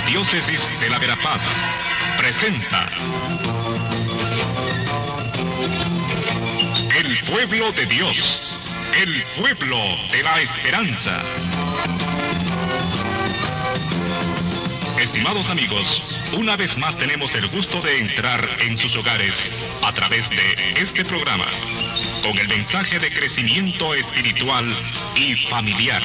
Arquidiócesis de la Verapaz presenta El Pueblo de Dios, el pueblo de la esperanza. Estimados amigos, una vez más tenemos el gusto de entrar en sus hogares a través de este programa, con el mensaje de crecimiento espiritual y familiar.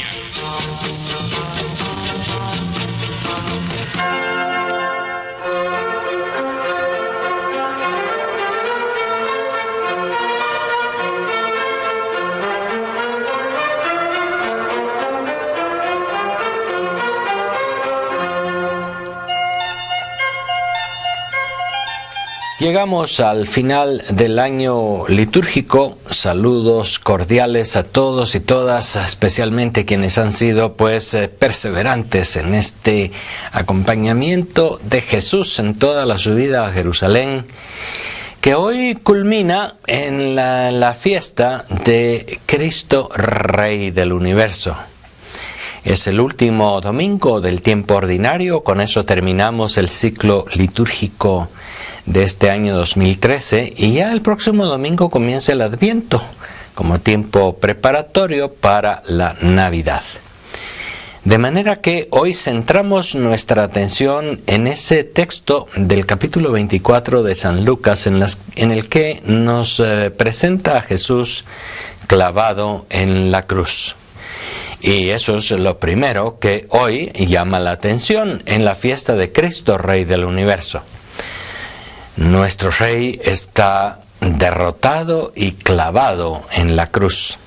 Llegamos al final del año litúrgico. Saludos cordiales a todos y todas, especialmente quienes han sido perseverantes en este acompañamiento de Jesús en toda la subida a Jerusalén, que hoy culmina en la fiesta de Cristo Rey del Universo. Es el último domingo del tiempo ordinario. Con eso terminamos el ciclo litúrgico de este año 2013 y ya el próximo domingo comienza el Adviento como tiempo preparatorio para la Navidad. De manera que hoy centramos nuestra atención en ese texto del capítulo 24 de San Lucas en el que nos presenta a Jesús clavado en la cruz. Y eso es lo primero que hoy llama la atención en la fiesta de Cristo Rey del Universo. Nuestro Rey está derrotado y clavado en la cruz.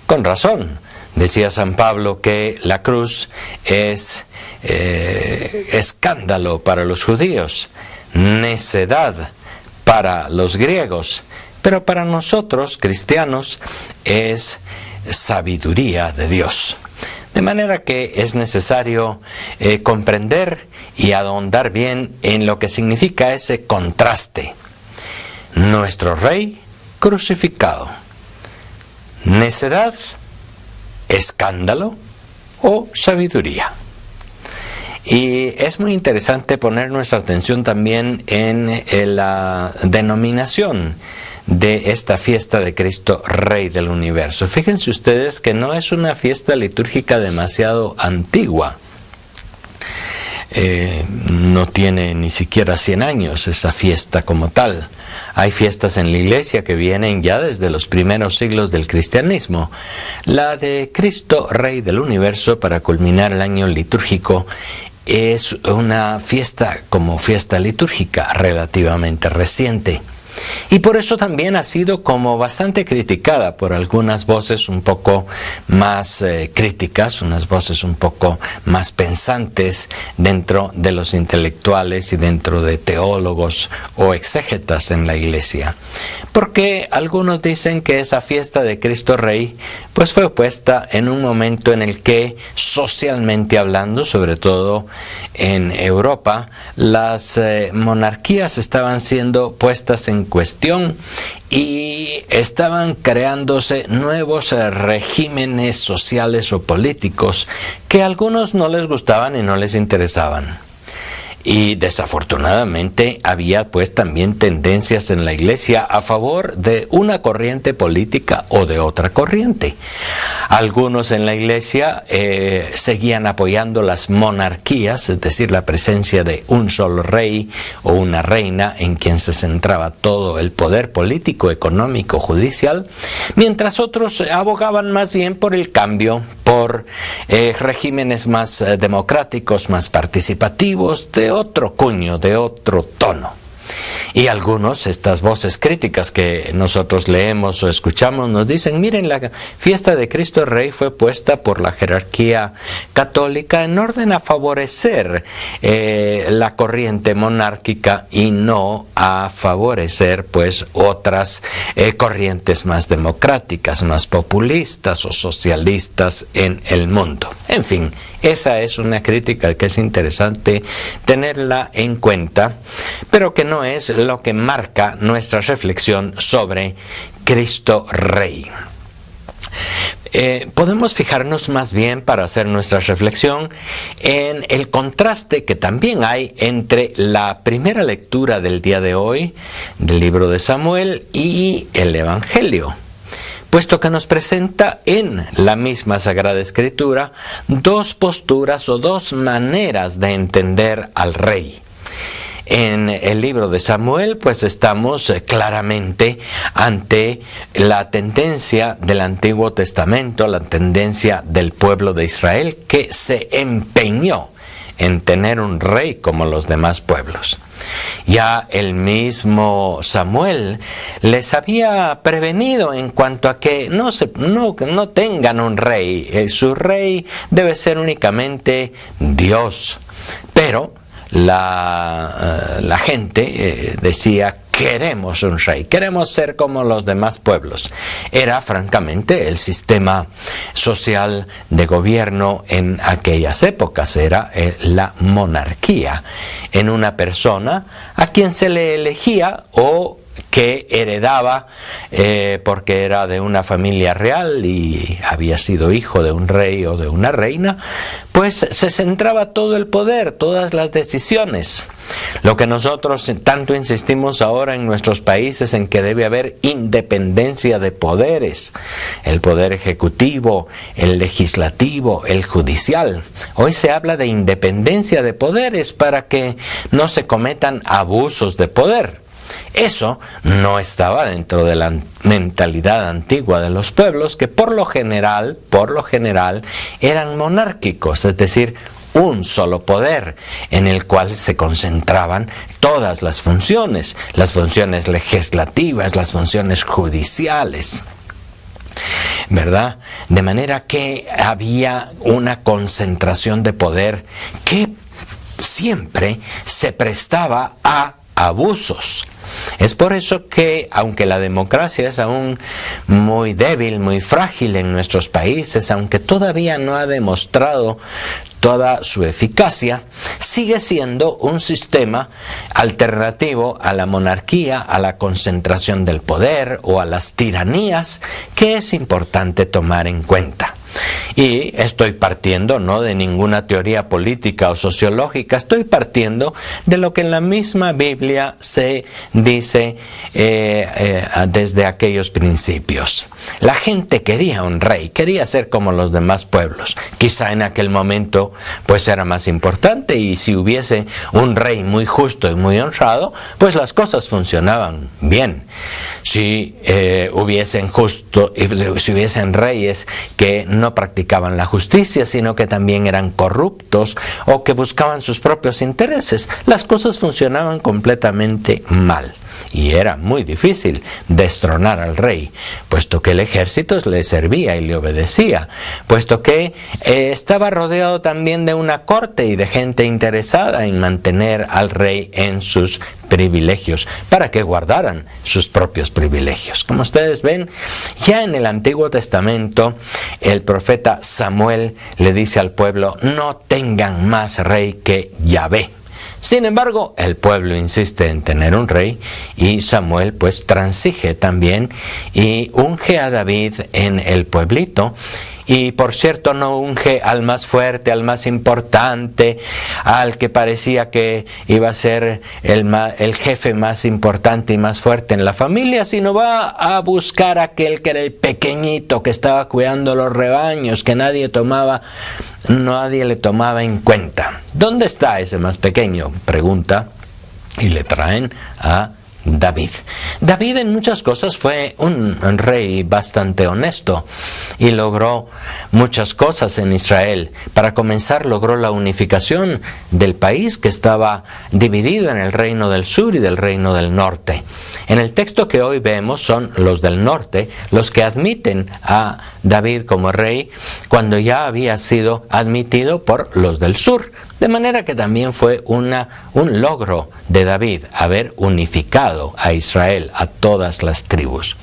Con razón, decía San Pablo que la cruz es escándalo para los judíos, necedad para los griegos, pero para nosotros, cristianos, es sabiduría de Dios. De manera que es necesario comprender y ahondar bien en lo que significa ese contraste. Nuestro Rey crucificado. Necedad, escándalo o sabiduría. Y es muy interesante poner nuestra atención también en la denominación de esta fiesta de Cristo Rey del Universo. Fíjense ustedes que no es una fiesta litúrgica demasiado antigua. No tiene ni siquiera 100 años esa fiesta como tal. Hay fiestas en la Iglesia que vienen ya desde los primeros siglos del cristianismo. La de Cristo Rey del Universo, para culminar el año litúrgico, es una fiesta como fiesta litúrgica relativamente reciente. Y por eso también ha sido como bastante criticada por algunas voces un poco más críticas, unas voces un poco más pensantes dentro de los intelectuales y dentro de teólogos o exégetas en la Iglesia. Porque algunos dicen que esa fiesta de Cristo Rey fue puesta en un momento en el que, socialmente hablando, sobre todo en Europa, las monarquías estaban siendo puestas en cuestión y estaban creándose nuevos regímenes sociales o políticos que a algunos no les gustaban y no les interesaban. Y desafortunadamente había también tendencias en la Iglesia a favor de una corriente política o de otra corriente. Algunos en la Iglesia seguían apoyando las monarquías, es decir, la presencia de un solo rey o una reina en quien se centraba todo el poder político, económico, judicial, mientras otros abogaban más bien por el cambio, por regímenes más democráticos, más participativos, de otro cuño, de otro tono. Y algunos, estas voces críticas que nosotros leemos o escuchamos, nos dicen, miren, la fiesta de Cristo Rey fue puesta por la jerarquía católica en orden a favorecer la corriente monárquica y no a favorecer otras corrientes más democráticas, más populistas o socialistas en el mundo. En fin, esa es una crítica que es interesante tenerla en cuenta, pero que no es lo que marca nuestra reflexión sobre Cristo Rey. Podemos fijarnos más bien, para hacer nuestra reflexión, en el contraste que también hay entre la primera lectura del día de hoy, del libro de Samuel, y el Evangelio, puesto que nos presenta en la misma Sagrada Escritura dos posturas o dos maneras de entender al rey. En el libro de Samuel, pues estamos claramente ante la tendencia del Antiguo Testamento, la tendencia del pueblo de Israel, que se empeñó en tener un rey como los demás pueblos. Ya el mismo Samuel les había prevenido en cuanto a que no tengan un rey. Su rey debe ser únicamente Dios. Pero la gente decía: queremos un rey, queremos ser como los demás pueblos. Era francamente el sistema social de gobierno en aquellas épocas, era la monarquía, en una persona a quien se le elegía o que heredaba porque era de una familia real y había sido hijo de un rey o de una reina, pues se centraba todo el poder, todas las decisiones. Lo que nosotros tanto insistimos ahora en nuestros países, en que debe haber independencia de poderes, el poder ejecutivo, el legislativo, el judicial. Hoy se habla de independencia de poderes para que no se cometan abusos de poder. Eso no estaba dentro de la mentalidad antigua de los pueblos, que por lo general eran monárquicos, es decir, un solo poder en el cual se concentraban todas las funciones legislativas, las funciones judiciales, ¿verdad? De manera que había una concentración de poder que siempre se prestaba a abusos. Es por eso que, aunque la democracia es aún muy débil, muy frágil en nuestros países, aunque todavía no ha demostrado toda su eficacia, sigue siendo un sistema alternativo a la monarquía, a la concentración del poder o a las tiranías, que es importante tomar en cuenta. Y estoy partiendo no de ninguna teoría política o sociológica, estoy partiendo de lo que en la misma Biblia se dice desde aquellos principios. La gente quería un rey, quería ser como los demás pueblos. Quizá en aquel momento pues era más importante, y si hubiese un rey muy justo y muy honrado, pues las cosas funcionaban bien. Si hubiesen reyes que no practicaban la justicia, sino que también eran corruptos o que buscaban sus propios intereses, las cosas funcionaban completamente mal. Y era muy difícil destronar al rey, puesto que el ejército le servía y le obedecía, puesto que estaba rodeado también de una corte y de gente interesada en mantener al rey en sus privilegios, para que guardaran sus propios privilegios. Como ustedes ven, ya en el Antiguo Testamento, el profeta Samuel le dice al pueblo: no tengan más rey que Yahvé. Sin embargo, el pueblo insiste en tener un rey, y Samuel pues transige también y unge a David en el pueblito. Y por cierto, no unge al más fuerte, al más importante, al que parecía que iba a ser el jefe más importante y más fuerte en la familia, sino va a buscar a aquel que era el pequeñito, que estaba cuidando los rebaños, que nadie le tomaba en cuenta. ¿Dónde está ese más pequeño?, pregunta, y le traen a David. David en muchas cosas fue un rey bastante honesto y logró muchas cosas en Israel. Para comenzar, logró la unificación del país, que estaba dividido en el reino del sur y del reino del norte. En el texto que hoy vemos son los del norte los que admiten a David como rey, cuando ya había sido admitido por los del sur. De manera que también fue un logro de David haber unificado a Israel, a todas las tribus.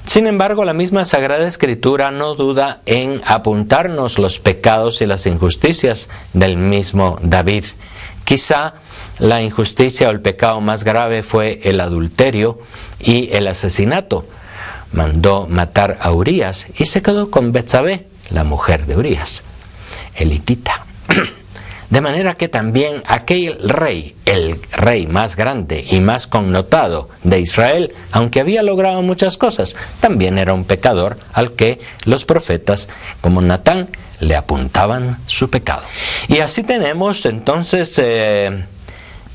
Sin embargo, la misma Sagrada Escritura no duda en apuntarnos los pecados y las injusticias del mismo David. Quizá la injusticia o el pecado más grave fue el adulterio y el asesinato. mandó matar a Urías y se quedó con Betsabé, la mujer de Urías, elitita. De manera que también aquel rey, el rey más grande y más connotado de Israel, aunque había logrado muchas cosas, también era un pecador al que los profetas, como Natán, le apuntaban su pecado. Y así tenemos entonces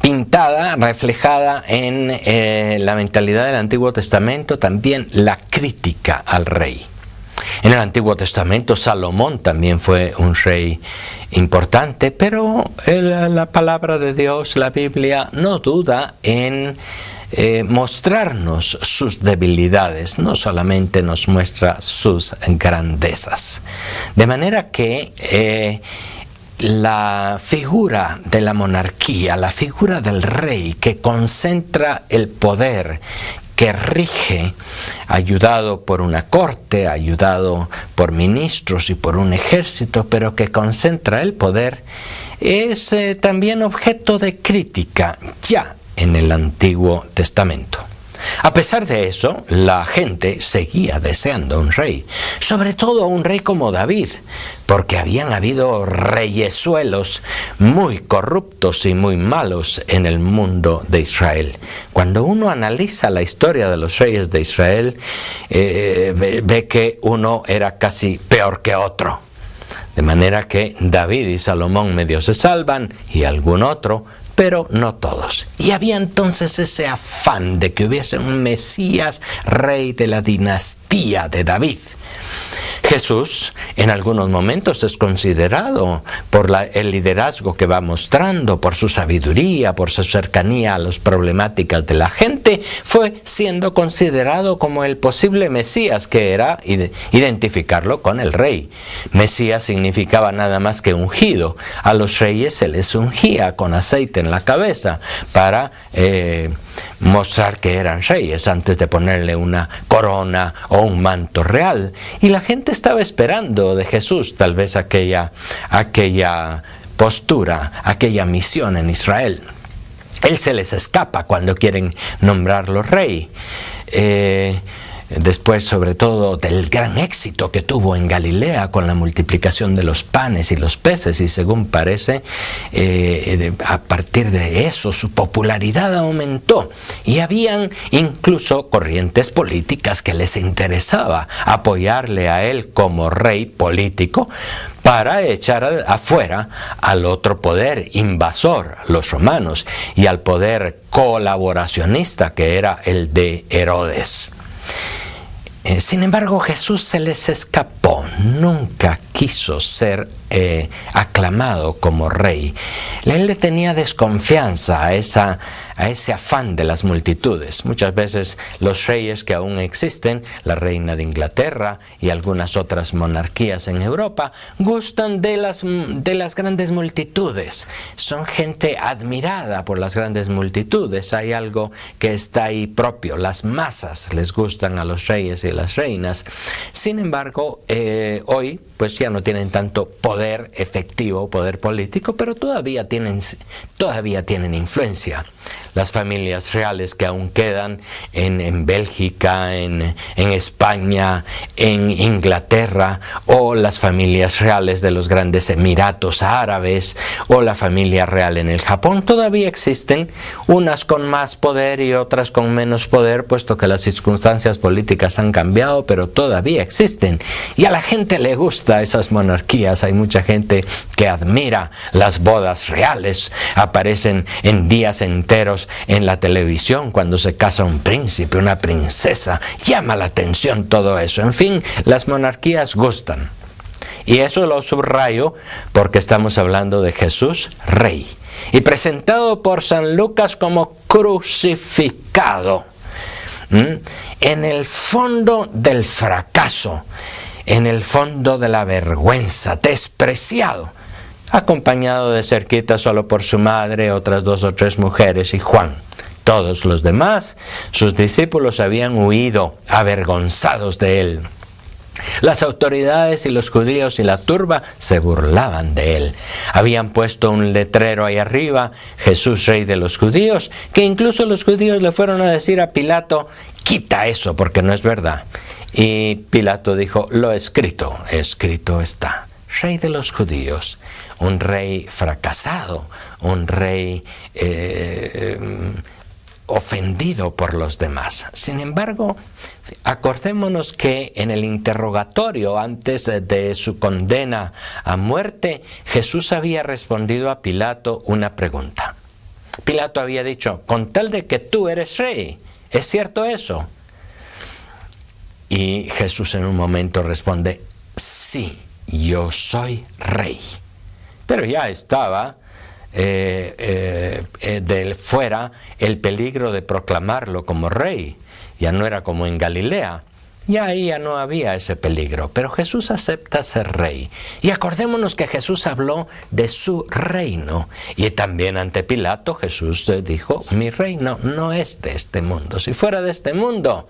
pintada, reflejada en la mentalidad del Antiguo Testamento también la crítica al rey. En el Antiguo Testamento Salomón también fue un rey importante, pero la palabra de Dios, la Biblia, no duda en mostrarnos sus debilidades, no solamente nos muestra sus grandezas. De manera que la figura de la monarquía, la figura del rey que concentra el poder, que rige, ayudado por una corte, ayudado por ministros y por un ejército, pero que concentra el poder, es también objeto de crítica ya en el Antiguo Testamento. A pesar de eso, la gente seguía deseando un rey, sobre todo un rey como David, porque habían habido reyesuelos muy corruptos y muy malos en el mundo de Israel. Cuando uno analiza la historia de los reyes de Israel, ve que uno era casi peor que otro. De manera que David y Salomón medio se salvan y algún otro, pero no todos. Y había entonces ese afán de que hubiese un Mesías, rey de la dinastía de David. Jesús en algunos momentos es considerado por el liderazgo que va mostrando, por su sabiduría, por su cercanía a las problemáticas de la gente, fue siendo considerado como el posible Mesías, que era identificarlo con el rey. Mesías significaba nada más que ungido. A los reyes se les ungía con aceite en la cabeza para mostrar que eran reyes antes de ponerle una corona o un manto real. Y la gente estaba esperando de Jesús tal vez aquella postura, aquella misión en Israel. Él se les escapa cuando quieren nombrarlo rey. Después, sobre todo, del gran éxito que tuvo en Galilea con la multiplicación de los panes y los peces, y según parece, a partir de eso su popularidad aumentó, y habían incluso corrientes políticas que les interesaba apoyarle a él como rey político para echar afuera al otro poder invasor, los romanos, y al poder colaboracionista que era el de Herodes. Sin embargo, Jesús se les escapó, nunca quiso ser aclamado como rey. Él le tenía desconfianza a ese afán de las multitudes. Muchas veces los reyes que aún existen, la reina de Inglaterra y algunas otras monarquías en Europa, gustan de las grandes multitudes. Son gente admirada por las grandes multitudes. Hay algo que está ahí propio. Las masas les gustan a los reyes y las reinas. Sin embargo, hoy pues ya no tienen tanto poder efectivo, poder político, pero todavía tienen influencia. Las familias reales que aún quedan en Bélgica, en España, en Inglaterra, o las familias reales de los grandes Emiratos Árabes, o la familia real en el Japón, todavía existen, unas con más poder y otras con menos poder, puesto que las circunstancias políticas han cambiado, pero todavía existen. Y a la gente le gusta esas monarquías. Hay mucha gente que admira las bodas reales, aparecen en días enteros en la televisión cuando se casa un príncipe, una princesa, llama la atención todo eso. En fin, las monarquías gustan. Y eso lo subrayo porque estamos hablando de Jesús, rey, y presentado por San Lucas como crucificado. En el fondo del fracaso, en el fondo de la vergüenza, despreciado, acompañado de cerquita solo por su madre, otras 2 o 3 mujeres y Juan. Todos los demás, sus discípulos, habían huido avergonzados de él. Las autoridades y los judíos y la turba se burlaban de él. Habían puesto un letrero ahí arriba, Jesús, Rey de los Judíos, que incluso los judíos le fueron a decir a Pilato, quita eso porque no es verdad. Y Pilato dijo, lo escrito está, Rey de los Judíos. Un rey fracasado, un rey ofendido por los demás. Sin embargo, acordémonos que en el interrogatorio antes de su condena a muerte, Jesús había respondido a Pilato una pregunta. Pilato había dicho, con tal de que tú eres rey, ¿es cierto eso? Y Jesús en un momento responde, sí, yo soy rey. Pero ya estaba fuera el peligro de proclamarlo como rey. Ya no era como en Galilea. Ya ahí ya no había ese peligro. Pero Jesús acepta ser rey. Y acordémonos que Jesús habló de su reino. Y también ante Pilato Jesús dijo, mi reino no es de este mundo. Si fuera de este mundo,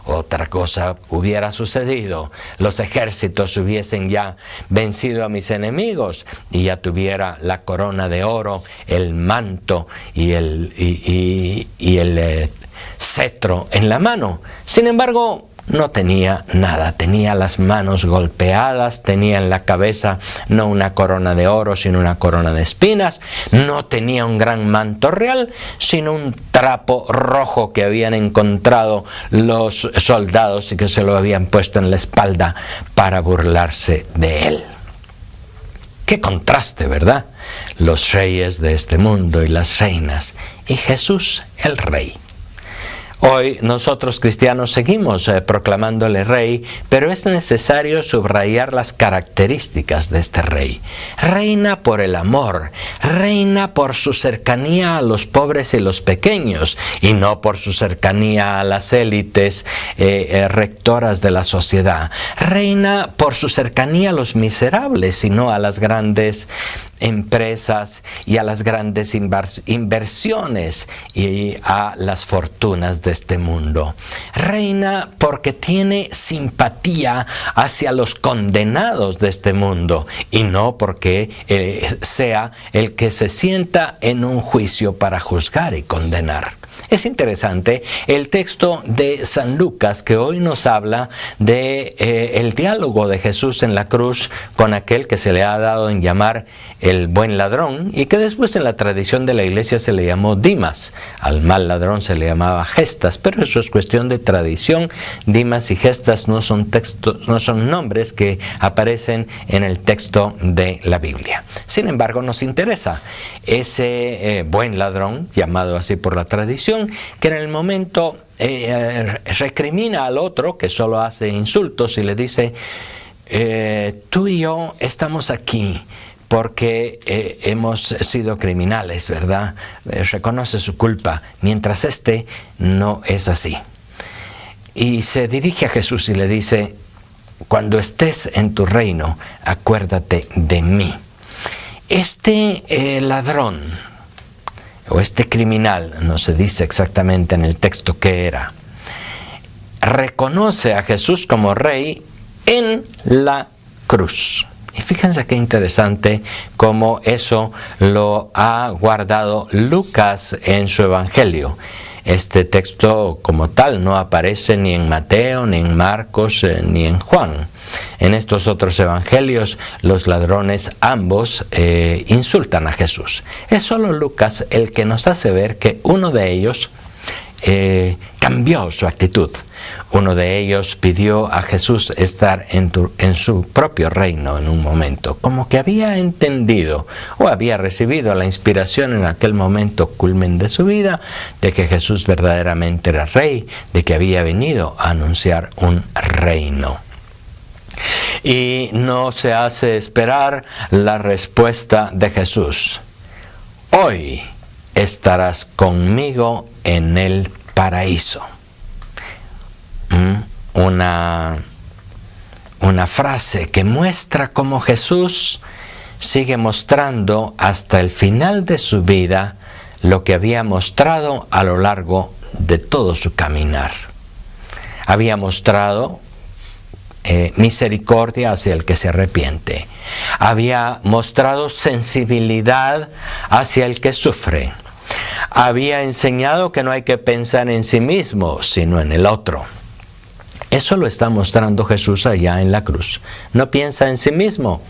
otra cosa hubiera sucedido. Los ejércitos hubiesen ya vencido a mis enemigos y ya tuviera la corona de oro, el manto y el cetro en la mano. Sin embargo, no tenía nada, tenía las manos golpeadas, tenía en la cabeza no una corona de oro, sino una corona de espinas, no tenía un gran manto real, sino un trapo rojo que habían encontrado los soldados y que se lo habían puesto en la espalda para burlarse de él. Qué contraste, ¿verdad? Los reyes de este mundo y las reinas, y Jesús el Rey. Hoy nosotros cristianos seguimos proclamándole rey, pero es necesario subrayar las características de este rey. Reina por el amor, reina por su cercanía a los pobres y los pequeños, y no por su cercanía a las élites rectoras de la sociedad. Reina por su cercanía a los miserables y no a las grandes empresas y a las grandes inversiones y a las fortunas de este mundo. Reina porque tiene simpatía hacia los condenados de este mundo y no porque sea el que se sienta en un juicio para juzgar y condenar. Es interesante el texto de San Lucas que hoy nos habla de el diálogo de Jesús en la cruz con aquel que se le ha dado en llamar el buen ladrón y que después en la tradición de la iglesia se le llamó Dimas. Al mal ladrón se le llamaba Gestas, pero eso es cuestión de tradición. Dimas y Gestas no son nombres que aparecen en el texto de la Biblia. Sin embargo, nos interesa ese buen ladrón, llamado así por la tradición, que en el momento recrimina al otro que solo hace insultos y le dice, tú y yo estamos aquí porque hemos sido criminales, ¿verdad? Reconoce su culpa, mientras este no es así. Y se dirige a Jesús y le dice, cuando estés en tu reino, acuérdate de mí. Este ladrón, o este criminal, no se dice exactamente en el texto qué era, reconoce a Jesús como rey en la cruz. Y fíjense qué interesante cómo eso lo ha guardado Lucas en su evangelio. Este texto como tal no aparece ni en Mateo, ni en Marcos, ni en Juan. En estos otros evangelios los ladrones ambos insultan a Jesús. Es solo Lucas el que nos hace ver que uno de ellos cambió su actitud. Uno de ellos pidió a Jesús estar en su propio reino en un momento, como que había entendido o había recibido la inspiración en aquel momento culmen de su vida de que Jesús verdaderamente era rey, de que había venido a anunciar un reino. Y no se hace esperar la respuesta de Jesús. Hoy estarás conmigo en el paraíso. Una frase que muestra cómo Jesús sigue mostrando hasta el final de su vida lo que había mostrado a lo largo de todo su caminar. Había mostrado misericordia hacia el que se arrepiente. Había mostrado sensibilidad hacia el que sufre. Había enseñado que no hay que pensar en sí mismo, sino en el otro. Eso lo está mostrando Jesús allá en la cruz. No piensa en sí mismo.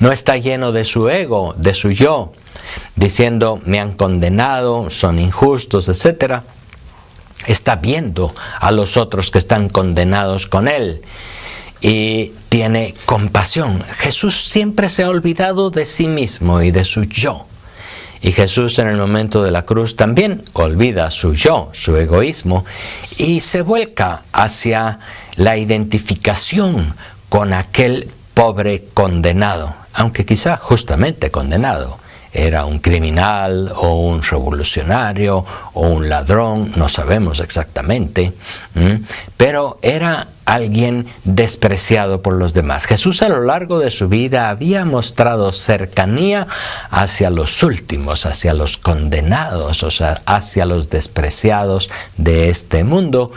No está lleno de su ego, de su yo, diciendo, me han condenado, son injustos, etc. Está viendo a los otros que están condenados con él y tiene compasión. Jesús siempre se ha olvidado de sí mismo y de su yo. Y Jesús en el momento de la cruz también olvida su yo, su egoísmo, y se vuelca hacia la identificación con aquel pobre condenado, aunque quizá justamente condenado. Era un criminal o un revolucionario o un ladrón, no sabemos exactamente, pero era alguien despreciado por los demás. Jesús a lo largo de su vida había mostrado cercanía hacia los últimos, hacia los condenados, o sea, hacia los despreciados de este mundo.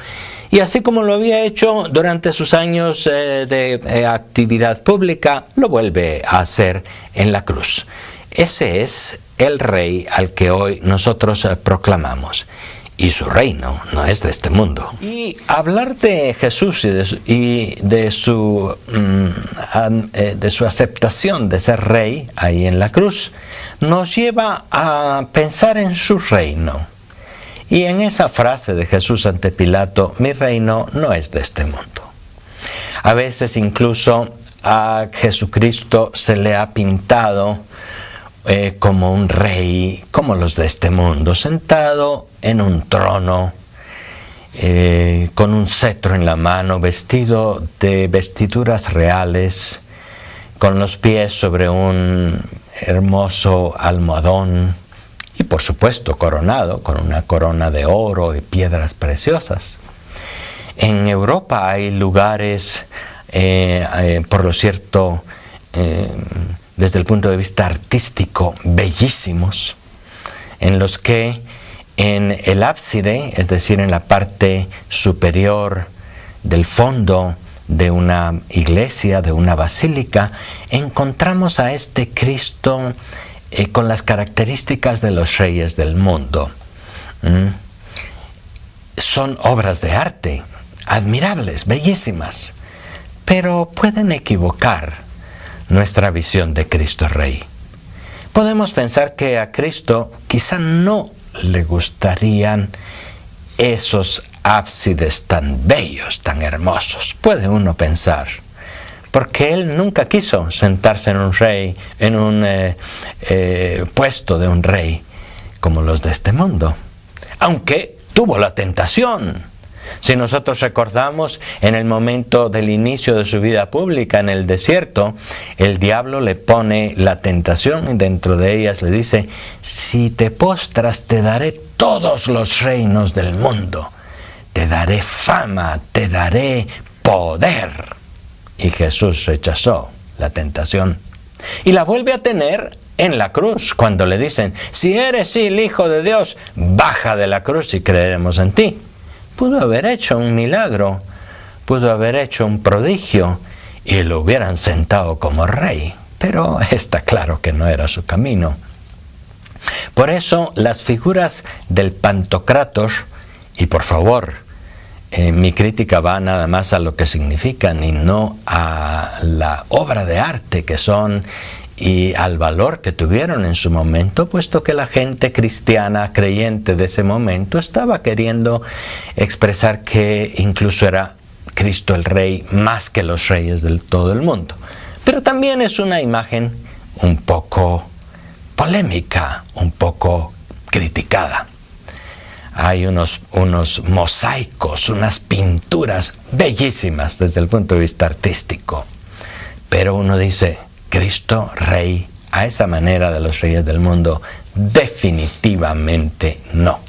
Y así como lo había hecho durante sus años de actividad pública, lo vuelve a hacer en la cruz. Ese es el rey al que hoy nosotros proclamamos. Y su reino no es de este mundo. Y hablar de Jesús y de su aceptación de ser rey ahí en la cruz nos lleva a pensar en su reino. Y en esa frase de Jesús ante Pilato, mi reino no es de este mundo. A veces incluso a Jesucristo se le ha pintado como un rey, como los de este mundo, sentado en un trono, con un cetro en la mano, vestido de vestiduras reales, con los pies sobre un hermoso almohadón y por supuesto coronado con una corona de oro y piedras preciosas. En Europa hay lugares, por lo cierto, desde el punto de vista artístico, bellísimos, en los que en el ábside, es decir, en la parte superior del fondo de una iglesia, de una basílica, encontramos a este Cristo con las características de los reyes del mundo. Son obras de arte, admirables, bellísimas, pero pueden equivocar nuestra visión de Cristo Rey. Podemos pensar que a Cristo quizá no le gustarían esos ábsides tan bellos, tan hermosos. Puede uno pensar, porque Él nunca quiso sentarse en un rey, en un puesto de un rey como los de este mundo, aunque tuvo la tentación. Si nosotros recordamos en el momento del inicio de su vida pública en el desierto, el diablo le pone la tentación y dentro de ellas le dice, si te postras te daré todos los reinos del mundo, te daré fama, te daré poder. Y Jesús rechazó la tentación y la vuelve a tener en la cruz cuando le dicen, si eres el Hijo de Dios, baja de la cruz y creeremos en ti. Pudo haber hecho un milagro, pudo haber hecho un prodigio y lo hubieran sentado como rey, pero está claro que no era su camino. Por eso las figuras del Pantocrator, y por favor, mi crítica va nada más a lo que significan y no a la obra de arte que son y al valor que tuvieron en su momento, puesto que la gente cristiana creyente de ese momento estaba queriendo expresar que incluso era Cristo el Rey más que los reyes de todo el mundo. Pero también es una imagen un poco polémica, un poco criticada. Hay unos mosaicos, unas pinturas bellísimas desde el punto de vista artístico, pero uno dice, Cristo Rey, a esa manera de los reyes del mundo, definitivamente no.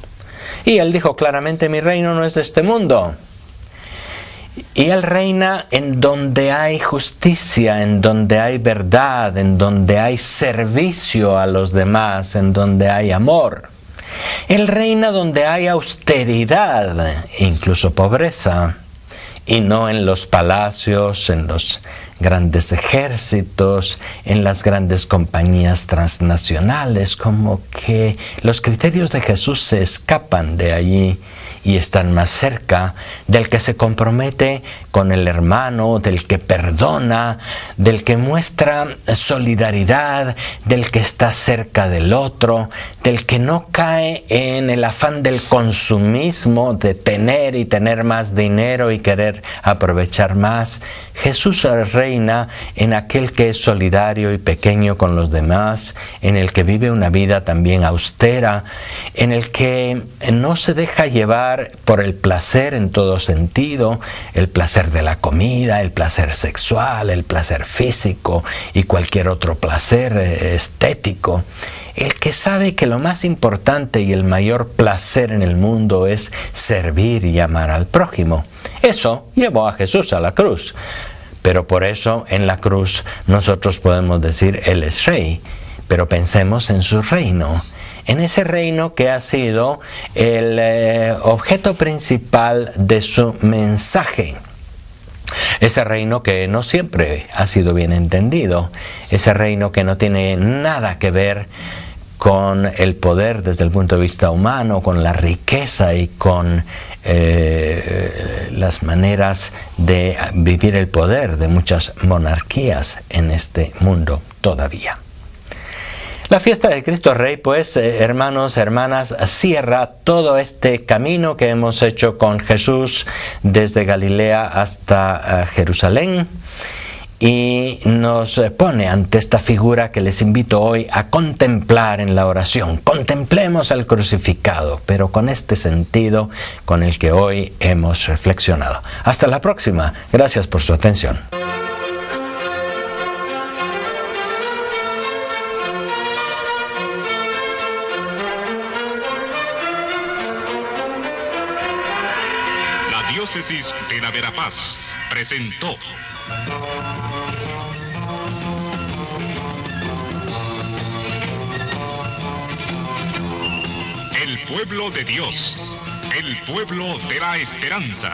Y Él dijo claramente, mi reino no es de este mundo. Y Él reina en donde hay justicia, en donde hay verdad, en donde hay servicio a los demás, en donde hay amor. Él reina donde hay austeridad, incluso pobreza. y no en los palacios, en los grandes ejércitos, en las grandes compañías transnacionales. Como que los criterios de Jesús se escapan de allí y están más cerca del que se compromete con el hermano, del que perdona, del que muestra solidaridad, del que está cerca del otro, del que no cae en el afán del consumismo, de tener y tener más dinero y querer aprovechar más. Jesús reina en aquel que es solidario y pequeño con los demás, en el que vive una vida también austera, en el que no se deja llevar por el placer en todo sentido, el placer de la comida, el placer sexual, el placer físico y cualquier otro placer estético. El que sabe que lo más importante y el mayor placer en el mundo es servir y amar al prójimo. Eso llevó a Jesús a la cruz. Pero por eso en la cruz nosotros podemos decir, Él es Rey. Pero pensemos en su reino. En ese reino que ha sido el objeto principal de su mensaje. Ese reino que no siempre ha sido bien entendido. Ese reino que no tiene nada que ver con el poder desde el punto de vista humano, con la riqueza y con las maneras de vivir el poder de muchas monarquías en este mundo todavía. La fiesta del Cristo Rey, pues, hermanos, hermanas, cierra todo este camino que hemos hecho con Jesús desde Galilea hasta Jerusalén y nos pone ante esta figura que les invito hoy a contemplar en la oración. Contemplemos al crucificado, pero con este sentido con el que hoy hemos reflexionado. Hasta la próxima. Gracias por su atención. Diócesis de la Verapaz presentó El pueblo de Dios, el pueblo de la esperanza.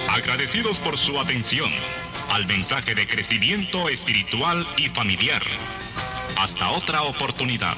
Agradecidos por su atención al mensaje de crecimiento espiritual y familiar. Hasta otra oportunidad.